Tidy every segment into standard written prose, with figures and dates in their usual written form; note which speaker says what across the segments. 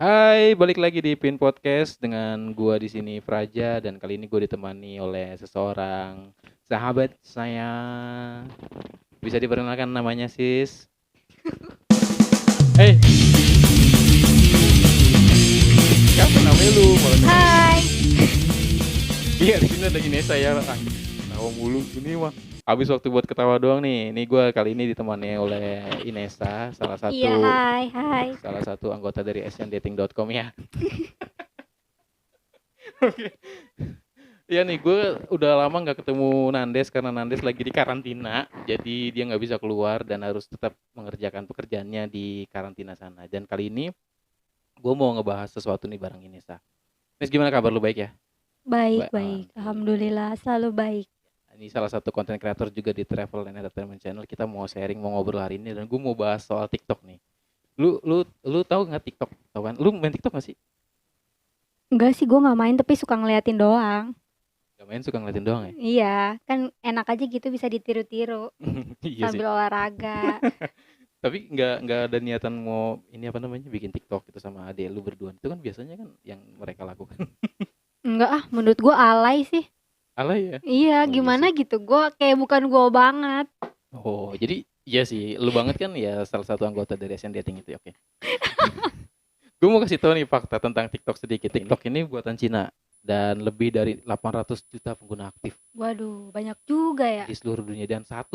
Speaker 1: Hai, balik lagi di Pin Podcast dengan gua di sini Praja dan kali ini gue ditemani oleh seseorang sahabat saya. Bisa diperkenalkan namanya Sis? Eh, siapa namanya lu? Malah nyamain.
Speaker 2: Hai.
Speaker 1: Iya, di sini ada Inesa ya. Tahu mulu ini mah. Habis waktu buat ketawa doang nih. Ini gua kali ini ditemani oleh Inesa, salah
Speaker 2: Iya,
Speaker 1: satu
Speaker 2: hai.
Speaker 1: salah satu anggota dari asiandating.com ya. Oke. Iya nih, gue udah lama nggak ketemu Nandes karena Nandes lagi di karantina, jadi dia nggak bisa keluar dan harus tetap mengerjakan pekerjaannya di karantina sana. Dan kali ini gue mau ngebahas sesuatu nih bareng Inesa. Nes, gimana kabar lu, baik ya?
Speaker 2: Baik,
Speaker 1: Baik.
Speaker 2: baik. Alhamdulillah, selalu baik.
Speaker 1: Ini salah satu konten kreator juga di Travel and Entertainment Channel. Kita mau sharing, mau ngobrol hari ini dan gue mau bahas soal TikTok nih. Lu tahu nggak TikTok? Tahu kan? Lu main TikTok nggak sih?
Speaker 2: Enggak sih, gue nggak main tapi suka ngeliatin doang.
Speaker 1: Gak main, suka ngeliatin doang ya?
Speaker 2: Iya, kan enak aja gitu bisa ditiru-tiru
Speaker 1: Iya sih.
Speaker 2: sambil olahraga.
Speaker 1: Tapi nggak ada niatan mau ini apa namanya bikin TikTok gitu sama adek lu berdua. Itu kan biasanya kan yang mereka lakukan.
Speaker 2: Enggak ah, menurut gue alay sih.
Speaker 1: Alay ya?
Speaker 2: Iya,
Speaker 1: Oh iya
Speaker 2: gimana
Speaker 1: sih.
Speaker 2: gitu. Gue kayak bukan gue banget.
Speaker 1: Oh, jadi iya sih, lu banget kan ya salah satu anggota dari Asian Dating itu ya, oke. Gue mau kasih tahu nih fakta tentang TikTok sedikit. TikTok ini buatan Cina dan lebih dari 800 juta pengguna aktif
Speaker 2: Waduh, banyak juga ya.
Speaker 1: di seluruh dunia dan 1,5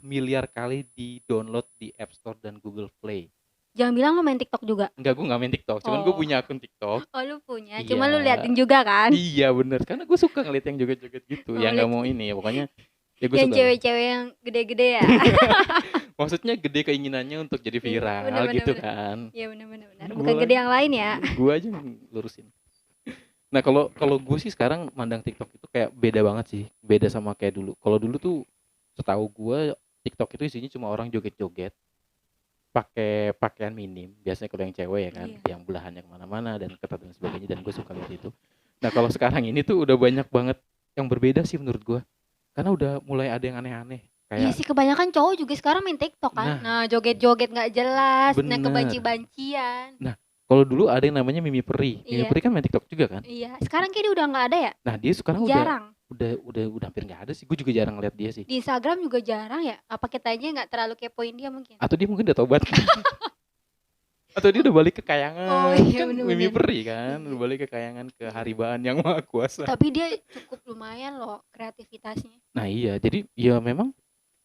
Speaker 1: miliar kali di-download di App Store dan Google Play.
Speaker 2: Jangan bilang lo main TikTok juga.
Speaker 1: Enggak, gue nggak main TikTok, cuman gue
Speaker 2: Oh,
Speaker 1: punya akun TikTok.
Speaker 2: oh lu punya.
Speaker 1: Iya.
Speaker 2: Cuma lu liatin juga kan?
Speaker 1: Iya bener, karena gue suka ngeliat yang joget-joget gitu.
Speaker 2: Oh,
Speaker 1: Ya nggak
Speaker 2: liat
Speaker 1: mau ini ya, pokoknya ya gue
Speaker 2: yang
Speaker 1: suka lah.
Speaker 2: cewek-cewek yang gede-gede ya.
Speaker 1: Maksudnya gede keinginannya untuk jadi
Speaker 2: Iya,
Speaker 1: viral
Speaker 2: bener-bener
Speaker 1: gitu
Speaker 2: bener.
Speaker 1: kan.
Speaker 2: Iya benar-benar.
Speaker 1: Gua
Speaker 2: Bukan gede
Speaker 1: lagi-
Speaker 2: yang lain ya.
Speaker 1: Gue aja yang lurusin. Nah kalau kalau gue sih sekarang mandang TikTok itu kayak beda banget sih. Beda sama kayak dulu. Kalau dulu tuh setahu gue TikTok itu isinya cuma orang joget-joget, pakai pakaian minim. Biasanya kalau yang cewek ya kan,
Speaker 2: Iya.
Speaker 1: yang belahannya kemana-mana dan ketat dan sebagainya. Dan gue suka lihat itu. Nah kalau sekarang ini tuh udah banyak banget yang berbeda sih menurut gue. Karena udah mulai ada yang aneh-aneh.
Speaker 2: Iya
Speaker 1: Kayak
Speaker 2: sih, kebanyakan cowok juga sekarang main TikTok kan.
Speaker 1: Nah,
Speaker 2: Nah, joget-joget nggak jelas, nah
Speaker 1: bener.
Speaker 2: kebanci-bancian.
Speaker 1: Nah, kalau dulu ada yang namanya Mimi Peri. Mimi
Speaker 2: Iya.
Speaker 1: Peri kan main TikTok juga kan?
Speaker 2: Iya, sekarang kayaknya udah nggak ada ya?
Speaker 1: Nah, dia sekarang
Speaker 2: Jarang.
Speaker 1: udah hampir nggak ada sih. Gue juga jarang lihat dia sih.
Speaker 2: Di Instagram juga jarang ya? Apa kita aja nggak terlalu kepoin dia mungkin?
Speaker 1: Atau dia mungkin udah tobat. Atau dia udah balik ke kayangan.
Speaker 2: Oh iya,
Speaker 1: Kan
Speaker 2: bener-bener.
Speaker 1: Mimi Peri kan,
Speaker 2: Iya.
Speaker 1: udah balik ke kayangan ke Haribaan yang Maha Kuasa.
Speaker 2: Tapi dia cukup lumayan loh kreativitasnya.
Speaker 1: Nah, iya. Jadi ya memang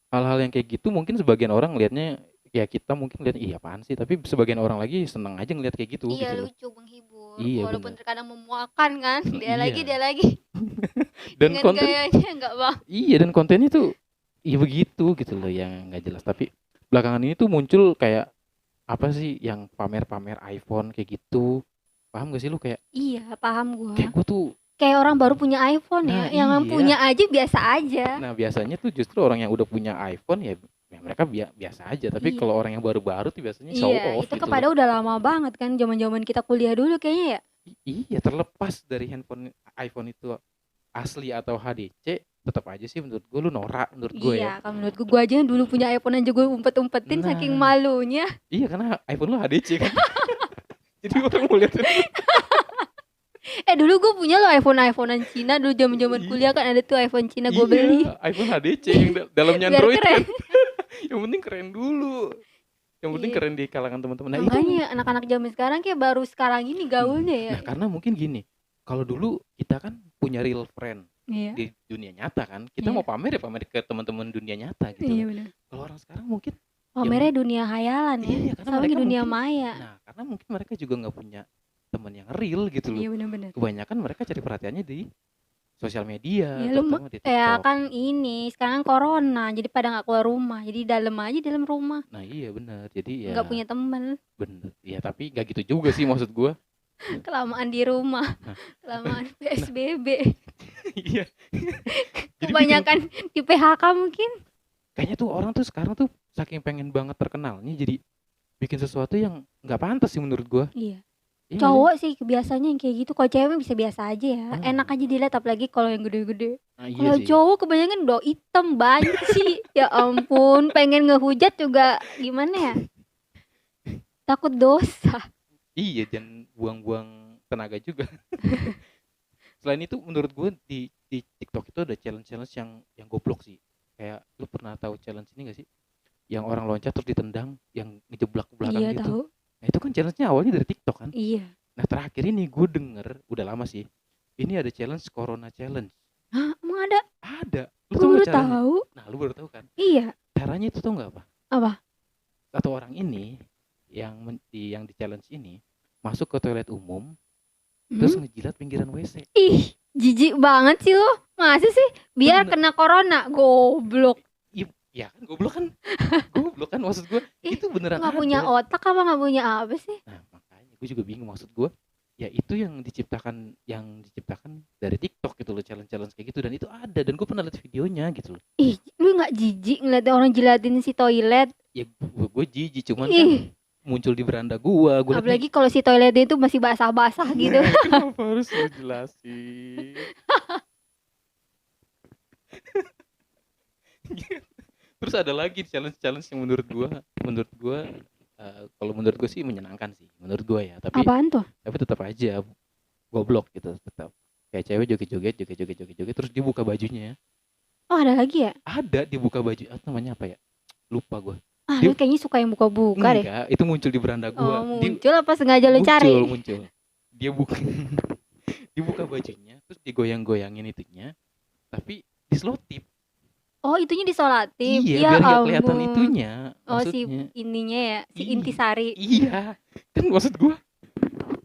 Speaker 1: hal-hal yang kayak gitu mungkin sebagian orang lihatnya ya kita mungkin lihat iya apaan sih, tapi sebagian orang lagi seneng aja ngeliat kayak gitu
Speaker 2: Iya,
Speaker 1: gitu loh.
Speaker 2: lucu, menghibur.
Speaker 1: Iya,
Speaker 2: Walaupun
Speaker 1: bener.
Speaker 2: terkadang memuakan kan. Dia lagi,
Speaker 1: Iya.
Speaker 2: dia lagi.
Speaker 1: Dan
Speaker 2: Dengan
Speaker 1: konten
Speaker 2: gayanya nggak bang.
Speaker 1: iya dan kontennya tuh iya begitu gitu loh yang nggak jelas. Tapi belakangan ini tuh muncul kayak apa sih yang pamer-pamer iPhone kayak gitu. Paham gak sih lu kayak
Speaker 2: Iya, paham gua.
Speaker 1: gue tuh
Speaker 2: Kayak orang baru punya iPhone
Speaker 1: Nah,
Speaker 2: ya. Yang
Speaker 1: iya.
Speaker 2: punya aja biasa aja.
Speaker 1: Nah biasanya tuh justru orang yang udah punya iPhone ya mereka biasa aja. Tapi
Speaker 2: Iya.
Speaker 1: kalau orang yang baru-baru tuh biasanya show
Speaker 2: Iya,
Speaker 1: off
Speaker 2: itu
Speaker 1: gitu
Speaker 2: kepada
Speaker 1: loh.
Speaker 2: udah lama banget kan, zaman-zaman kita kuliah dulu kayaknya ya.
Speaker 1: Iya, terlepas dari handphone iPhone itu asli atau HDC, tetap aja sih menurut gue lu norak menurut gue ya.
Speaker 2: Iya, kalau menurut gue aja yang dulu punya iPhone aja gue umpet-umpetin saking
Speaker 1: Nah.
Speaker 2: malunya.
Speaker 1: Iya karena iPhone lu HDC kan. Jadi orang mau lihat
Speaker 2: Dulu gue punya loh iPhonean Cina dulu zaman-zaman kuliah kan ada tuh iPhone Cina gue beli.
Speaker 1: iPhone HDC yang dalamnya
Speaker 2: Biar
Speaker 1: Android
Speaker 2: keren.
Speaker 1: kan. Yang penting keren dulu. Yang penting
Speaker 2: Iya.
Speaker 1: keren di kalangan teman-teman. Nah, itu.
Speaker 2: Makanya anak-anak zaman sekarang kayak baru sekarang ini gaulnya ya.
Speaker 1: Nah, karena mungkin gini. Kalau dulu kita kan punya real friend
Speaker 2: Iya.
Speaker 1: di dunia nyata kan. Kita
Speaker 2: Iya.
Speaker 1: mau pamer ya pamer ke teman-teman dunia nyata gitu.
Speaker 2: Iya benar.
Speaker 1: Kalau orang sekarang mungkin
Speaker 2: Pamernya dunia hayalan ya.
Speaker 1: Iya, karena
Speaker 2: Sama
Speaker 1: mereka
Speaker 2: di dunia
Speaker 1: mungkin-
Speaker 2: maya.
Speaker 1: nah, karena mungkin mereka juga nggak punya teman yang real gitu loh.
Speaker 2: Iya benar-benar.
Speaker 1: Kebanyakan mereka cari perhatiannya di sosial media,
Speaker 2: Ya lu
Speaker 1: terutama di
Speaker 2: ya
Speaker 1: TikTok.
Speaker 2: kan ini sekarang corona jadi pada nggak keluar rumah jadi dalam aja dalam rumah
Speaker 1: Nah, iya benar. Jadi ya
Speaker 2: nggak punya temen
Speaker 1: bener. Ya tapi nggak gitu juga sih maksud gua.
Speaker 2: kelamaan di rumah kelamaan PSBB
Speaker 1: Iya. Jadi
Speaker 2: kebanyakan di PHK mungkin.
Speaker 1: kayaknya tuh orang tuh sekarang tuh saking pengen banget terkenalnya jadi bikin sesuatu yang nggak pantas sih menurut gua.
Speaker 2: Iya.
Speaker 1: Iya nggak
Speaker 2: Cowok sih kebiasaannya yang kayak gitu. Kalau cewek bisa biasa aja ya.
Speaker 1: Hmm.
Speaker 2: Enak aja dilihat apalagi kalau yang gede-gede.
Speaker 1: sih? Nah, iya
Speaker 2: Kalau
Speaker 1: sih.
Speaker 2: cowok kebanyakan udah hitam banci. Ya ampun, pengen ngehujat juga gimana ya? Takut dosa.
Speaker 1: Iya, jangan buang-buang tenaga juga. Selain itu menurut gue di TikTok itu ada challenge-challenge yang goblok sih. Kayak lu pernah tahu challenge ini gak sih? Yang orang loncat terus ditendang, yang ngejeblak ke belakang
Speaker 2: Iya
Speaker 1: gitu.
Speaker 2: tahu.
Speaker 1: Nah itu kan challenge-nya awalnya dari TikTok kan.
Speaker 2: Iya.
Speaker 1: Nah terakhir ini gue denger, udah lama sih. Ini ada challenge Corona Challenge.
Speaker 2: Hah, emang ada?
Speaker 1: Ada. Lu
Speaker 2: Gue
Speaker 1: tau
Speaker 2: baru
Speaker 1: gak caranya?
Speaker 2: tahu.
Speaker 1: Nah lu baru tahu kan?
Speaker 2: Iya.
Speaker 1: Caranya itu tau gak apa?
Speaker 2: Apa?
Speaker 1: Satu orang ini yang di challenge ini masuk ke toilet umum terus
Speaker 2: Hmm?
Speaker 1: ngejilat pinggiran WC.
Speaker 2: Ih, jijik banget sih lo. Masa sih? Biar
Speaker 1: Bener.
Speaker 2: kena corona. Goblok.
Speaker 1: Ya kan goblok kan maksud gue
Speaker 2: Ih,
Speaker 1: itu beneran
Speaker 2: nggak punya
Speaker 1: ada.
Speaker 2: otak apa nggak punya apa sih?
Speaker 1: Nah makanya gue juga bingung maksud gue ya itu yang diciptakan dari TikTok gitu loh challenge kayak gitu dan itu ada dan gue pernah lihat videonya gitu loh.
Speaker 2: Ih, lu nggak jijik ngeliat orang jilatin si toilet?
Speaker 1: Ya gue jijik cuman kan
Speaker 2: Ih,
Speaker 1: muncul di beranda gue liat nih.
Speaker 2: apalagi kalau si toiletnya itu masih basah-basah gitu.
Speaker 1: Kenapa harus lu jelasin? Terus ada lagi challenge yang menurut gua kalau menurut gue sih menyenangkan sih menurut gue ya
Speaker 2: Apaan tuh?
Speaker 1: tapi tetap aja goblok gitu tetap kayak cewek joget terus dibuka bajunya
Speaker 2: Oh, ada lagi ya?
Speaker 1: ada dibuka baju namanya apa ya lupa gue
Speaker 2: Ah,
Speaker 1: dia
Speaker 2: lu kayaknya suka yang buka-buka deh.
Speaker 1: enggak itu muncul di beranda gue
Speaker 2: Oh, muncul apa sengaja lu cari?
Speaker 1: muncul dia buka dibuka bajunya terus digoyang-goyangin itunya tapi diselotip.
Speaker 2: Oh, itunya disolatif.
Speaker 1: Iya,
Speaker 2: Ya
Speaker 1: biar nggak kelihatan
Speaker 2: ampun.
Speaker 1: itunya,
Speaker 2: Oh, si
Speaker 1: maksudnya.
Speaker 2: ininya ya, si
Speaker 1: Ih,
Speaker 2: intisari.
Speaker 1: iya, kan maksud gua,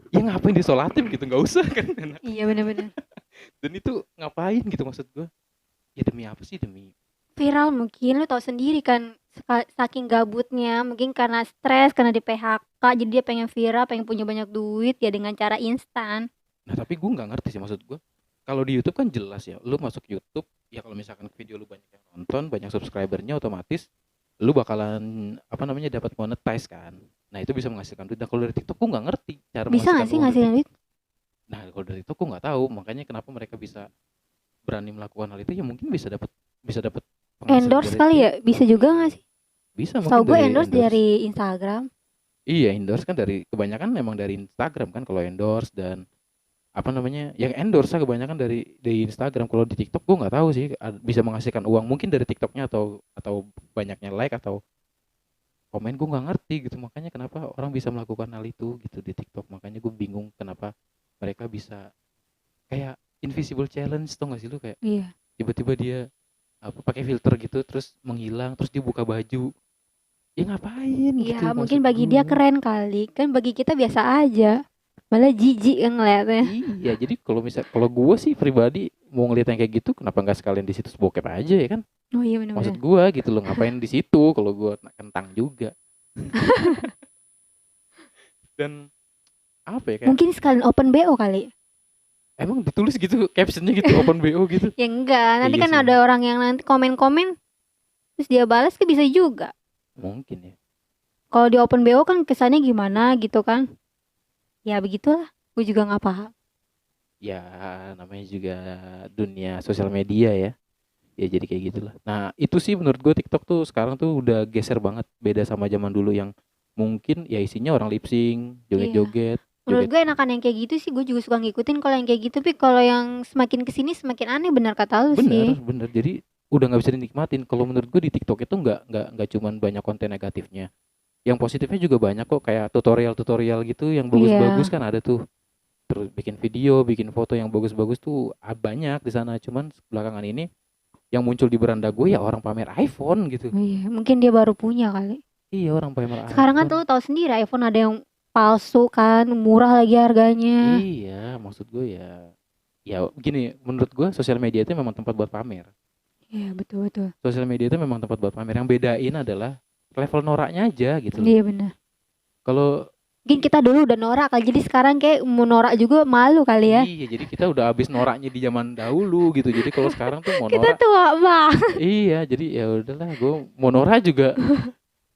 Speaker 1: ya ngapain disolatif gitu, nggak usah kan enak.
Speaker 2: Iya benar-benar.
Speaker 1: Dan itu ngapain gitu maksud gua, ya demi apa sih, demi
Speaker 2: Viral mungkin lu tahu sendiri kan saking gabutnya, mungkin karena stres, karena di PHK, jadi dia pengen viral, pengen punya banyak duit ya dengan cara instan.
Speaker 1: nah tapi gua nggak ngerti sih maksud gua, kalau di YouTube kan jelas ya, lu masuk YouTube, ya kalau misalkan video lu banyak yang nonton, banyak subscribernya otomatis lu bakalan apa namanya dapat monetize kan. Nah itu bisa menghasilkan duit. Nah kalau dari TikTok gua nggak ngerti cara
Speaker 2: Bisa
Speaker 1: menghasilkan
Speaker 2: nggak sih
Speaker 1: uang dari
Speaker 2: ngasilin
Speaker 1: TikTok.
Speaker 2: duit?
Speaker 1: Nah kalau dari TikTok gua nggak tahu, makanya kenapa mereka bisa berani melakukan hal itu ya mungkin bisa dapat penghasilan
Speaker 2: Endorse
Speaker 1: dari
Speaker 2: kali ya?
Speaker 1: TikTok.
Speaker 2: Bisa juga nggak sih?
Speaker 1: Bisa
Speaker 2: Tahu
Speaker 1: mungkin
Speaker 2: gue
Speaker 1: dari
Speaker 2: endorse
Speaker 1: endorse.
Speaker 2: dari Instagram.
Speaker 1: Iya endorse kan dari kebanyakan memang dari Instagram kan kalau endorse dan apa namanya yang endorse kebanyakan dari Instagram. Kalau di TikTok gue nggak tahu sih bisa menghasilkan uang mungkin dari TikToknya atau banyaknya like atau komen gue nggak ngerti gitu makanya kenapa orang bisa melakukan hal itu gitu di TikTok makanya gue bingung kenapa mereka bisa kayak invisible challenge tuh nggak sih lu kayak
Speaker 2: Iya.
Speaker 1: tiba-tiba dia apa pakai filter gitu terus menghilang terus dia buka baju ya ngapain gitu
Speaker 2: Iya, mungkin
Speaker 1: maksud
Speaker 2: bagi dia
Speaker 1: gue.
Speaker 2: keren kali. Kan bagi kita biasa aja. Malah jijik kan ngeliatnya.
Speaker 1: Iya jadi kalau gue sih pribadi mau ngeliat yang kayak gitu kenapa nggak sekalian di situs bokep aja ya kan
Speaker 2: Oh iya
Speaker 1: maksud
Speaker 2: benar-benar.
Speaker 1: gue gitu loh ngapain di situ kalau gue kentang juga dan apa ya kayak
Speaker 2: Mungkin sekalian open BO kali.
Speaker 1: emang ditulis gitu captionnya gitu open BO gitu.
Speaker 2: Ya enggak, nanti
Speaker 1: Iya
Speaker 2: kan
Speaker 1: sih
Speaker 2: ada orang yang nanti komen-komen terus dia balas kan bisa juga.
Speaker 1: mungkin ya
Speaker 2: Kalau di open BO kan kesannya gimana gitu kan. Ya begitulah. Gue juga nggak paham.
Speaker 1: ya namanya juga dunia sosial media ya ya jadi kayak gitulah nah itu sih menurut gue TikTok tuh sekarang tuh udah geser banget beda sama zaman dulu yang mungkin ya isinya orang lip sync
Speaker 2: Iya.
Speaker 1: joget-joget
Speaker 2: Menurut
Speaker 1: joget
Speaker 2: gue enakan yang kayak gitu sih. Gue juga suka ngikutin kalau yang kayak gitu. Tapi kalau yang semakin kesini semakin aneh benar kata lu
Speaker 1: bener
Speaker 2: sih.
Speaker 1: bener jadi udah nggak bisa dinikmatin kalau menurut gue di TikTok itu nggak cuman banyak konten negatifnya yang positifnya juga banyak kok kayak tutorial gitu yang bagus-bagus
Speaker 2: Iya.
Speaker 1: kan ada tuh terus bikin video bikin foto yang bagus-bagus tuh banyak di sana cuman belakangan ini yang muncul di beranda gue ya orang pamer iPhone gitu.
Speaker 2: Oh iya. Mungkin dia baru punya kali.
Speaker 1: Iya orang pamer
Speaker 2: Sekarang kan
Speaker 1: iPhone.
Speaker 2: tuh tahu sendiri iPhone ada yang palsu kan. Murah lagi harganya.
Speaker 1: Iya maksud gue ya gini menurut gue sosial media itu memang tempat buat pamer.
Speaker 2: Iya betul-betul.
Speaker 1: Sosial media itu memang tempat buat pamer yang bedain adalah level noraknya aja gitu loh.
Speaker 2: Iya benar.
Speaker 1: Kalau
Speaker 2: Mungkin kita dulu udah norak kali. Jadi sekarang kayak mau norak juga malu kali ya.
Speaker 1: iya jadi kita udah habis noraknya di zaman dahulu gitu jadi kalau sekarang tuh mau
Speaker 2: Kita
Speaker 1: norak
Speaker 2: tua banget.
Speaker 1: iya jadi ya udahlah gue mau norak juga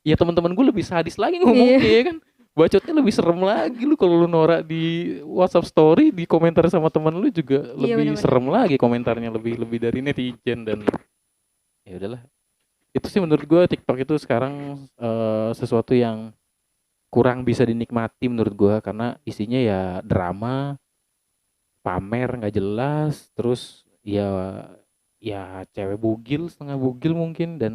Speaker 1: ya teman-teman gue lebih sadis lagi
Speaker 2: Iya.
Speaker 1: ngomongnya ya kan bacotnya lebih serem lagi lu kalau lu norak di WhatsApp story di komentar sama teman lu juga
Speaker 2: Iya
Speaker 1: lebih
Speaker 2: benar-benar.
Speaker 1: serem lagi komentarnya lebih dari netizen dan ya udahlah itu sih menurut gue TikTok itu sekarang sesuatu yang kurang bisa dinikmati menurut gua karena isinya ya drama, pamer nggak jelas, terus ya cewek bugil, setengah bugil mungkin dan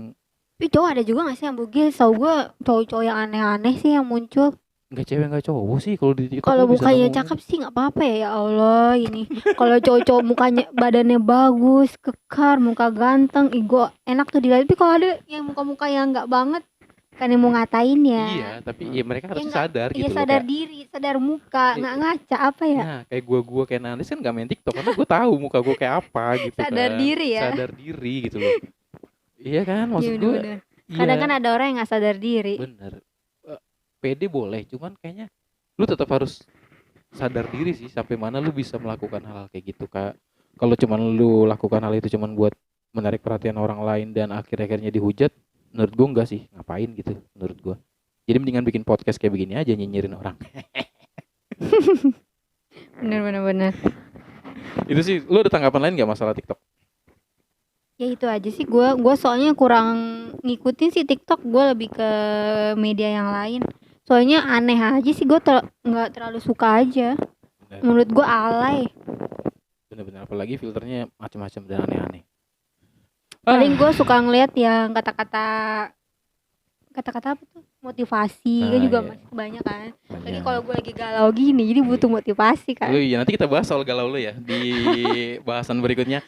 Speaker 2: Tapi cowok ada juga gak sih yang bugil? Setahu gue cowok-cowok yang aneh-aneh sih yang muncul.
Speaker 1: nggak cewek nggak cowok sih kalau di TikTok
Speaker 2: Kalau
Speaker 1: lu bisa
Speaker 2: mukanya
Speaker 1: nemu.
Speaker 2: cakep sih nggak apa-apa ya, ya Allah ini. Kalau cowok-cowok mukanya badannya bagus, kekar, muka ganteng, ih gua enak tuh dilihat. Tapi kalau ada yang muka-muka yang nggak banget, kan yang mau ngatain ya.
Speaker 1: Iya, tapi ya mereka
Speaker 2: Ya
Speaker 1: harus
Speaker 2: nggak,
Speaker 1: sadar
Speaker 2: ya
Speaker 1: gitu loh
Speaker 2: sadar
Speaker 1: kayak
Speaker 2: diri, sadar muka, nggak
Speaker 1: i-
Speaker 2: ngaca apa ya?
Speaker 1: nah kayak gua kayak Nandes kan nggak main TikTok karena gua tahu muka gua kayak apa gitu
Speaker 2: Sadar
Speaker 1: kan.
Speaker 2: diri ya.
Speaker 1: Sadar diri gitu loh. Iya kan
Speaker 2: Iya
Speaker 1: maksud gua.
Speaker 2: bener-bener. Kadang kan
Speaker 1: Iya,
Speaker 2: ada orang yang nggak sadar diri.
Speaker 1: bener. Pede boleh, cuman kayaknya lu tetap harus sadar diri sih sampai mana lu bisa melakukan hal kayak gitu kak. Kalau cuman lu lakukan hal itu cuman buat menarik perhatian orang lain dan akhir-akhirnya dihujat, menurut gua enggak sih, ngapain gitu menurut gua. Jadi mendingan bikin podcast kayak begini aja nyinyirin orang.
Speaker 2: Bener-bener.
Speaker 1: Itu sih, lu ada tanggapan lain nggak masalah TikTok?
Speaker 2: Ya itu aja sih, gua soalnya kurang ngikutin sih TikTok, gue lebih ke media yang lain. Soalnya aneh aja sih, nggak terlalu suka aja.
Speaker 1: Bener,
Speaker 2: Menurut gue alay.
Speaker 1: bener-bener apalagi filternya macam-macam dan aneh-aneh.
Speaker 2: Paling gue suka ngeliat yang kata-kata apa tuh, motivasi kan
Speaker 1: Nah,
Speaker 2: juga
Speaker 1: iya,
Speaker 2: masih banyak kan. Lagi
Speaker 1: banyak.
Speaker 2: kalau gue lagi galau gini, jadi butuh motivasi kan.
Speaker 1: Lu ya nanti kita bahas soal galau lu ya di bahasan berikutnya.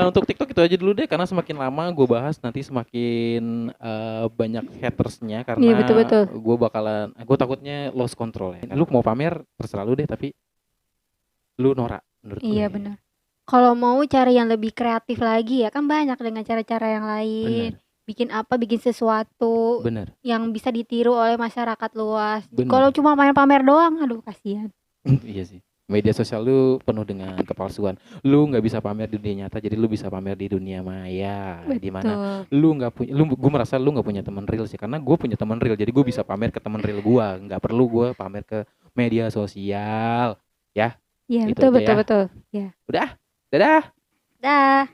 Speaker 1: Untuk TikTok itu aja dulu deh karena semakin lama gue bahas nanti semakin banyak hatersnya
Speaker 2: Iya
Speaker 1: karena
Speaker 2: betul-betul.
Speaker 1: gue takutnya lost control ya. Lu mau pamer terserah lu deh tapi lu norak menurut gue.
Speaker 2: Iya benar. Kalau mau cari yang lebih kreatif lagi ya kan banyak dengan cara-cara yang lain.
Speaker 1: Bener,
Speaker 2: Bikin apa, bikin sesuatu
Speaker 1: bener,
Speaker 2: yang bisa ditiru oleh masyarakat luas. Kalau
Speaker 1: bener.
Speaker 2: cuma pamer-pamer doang, aduh kasihan.
Speaker 1: Iya sih. Media sosial lu penuh dengan kepalsuan. Lu nggak bisa pamer di dunia nyata, jadi lu bisa pamer di dunia maya. Di mana
Speaker 2: Betul.
Speaker 1: lu nggak punya, gue merasa lu nggak punya teman real sih, karena gue punya teman real, jadi gue bisa pamer ke teman real gue, nggak perlu gue pamer ke media sosial. Ya,
Speaker 2: Iya,
Speaker 1: itu
Speaker 2: betul
Speaker 1: aja
Speaker 2: betul
Speaker 1: ya.
Speaker 2: betul. Ya.
Speaker 1: Udah, dadah.
Speaker 2: Dah.